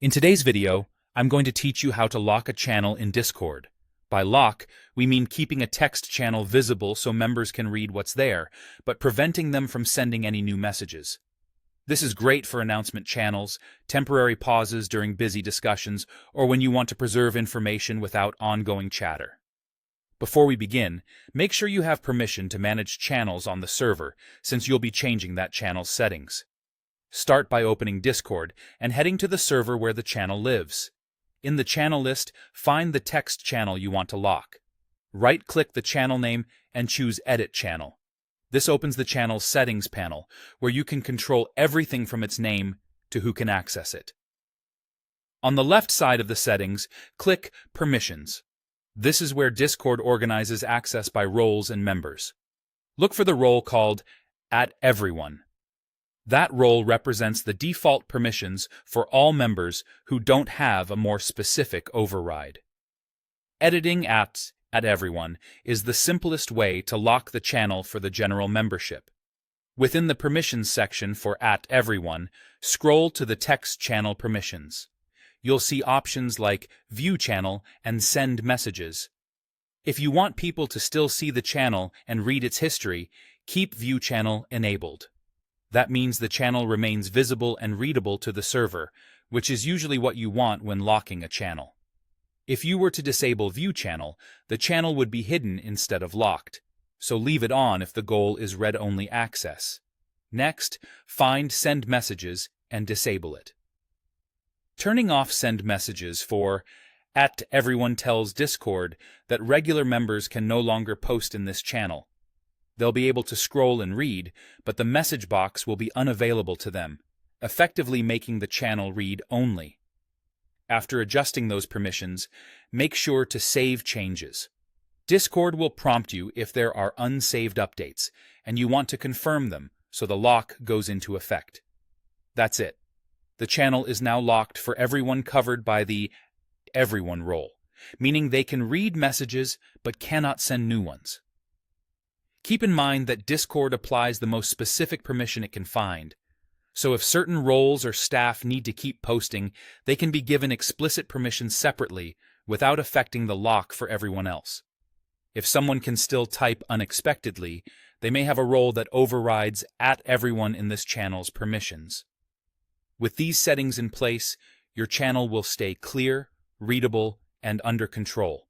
In today's video, I'm going to teach you how to lock a channel in Discord. By lock, we mean keeping a text channel visible so members can read what's there, but preventing them from sending any new messages. This is great for announcement channels, temporary pauses during busy discussions, or when you want to preserve information without ongoing chatter. Before we begin, make sure you have permission to manage channels on the server, since you'll be changing that channel's settings. Start by opening Discord and heading to the server where the channel lives. In the channel list, find the text channel you want to lock. Right-click the channel name and choose Edit Channel. This opens the channel's settings panel, where you can control everything from its name to who can access it. On the left side of the settings, click Permissions. This is where Discord organizes access by roles and members. Look for the role called @Everyone. That role represents the default permissions for all members who don't have a more specific override. Editing at everyone is the simplest way to lock the channel for the general membership. Within the permissions section for @Everyone, scroll to the text channel permissions. You'll see options like View Channel and Send Messages. If you want people to still see the channel and read its history, keep View Channel enabled. That means the channel remains visible and readable to the server, which is usually what you want when locking a channel. If you were to disable View Channel, the channel would be hidden instead of locked, so leave it on if the goal is read-only access. Next, find Send Messages and disable it. Turning off Send Messages for @Everyone tells Discord that regular members can no longer post in this channel. They'll be able to scroll and read, but the message box will be unavailable to them, effectively making the channel read only. After adjusting those permissions, make sure to save changes. Discord will prompt you if there are unsaved updates, and you want to confirm them so the lock goes into effect. That's it. The channel is now locked for everyone covered by the Everyone role, meaning they can read messages but cannot send new ones. Keep in mind that Discord applies the most specific permission it can find, so if certain roles or staff need to keep posting, they can be given explicit permissions separately without affecting the lock for everyone else. If someone can still type unexpectedly, they may have a role that overrides @Everyone in this channel's permissions. With these settings in place, your channel will stay clear, readable, and under control.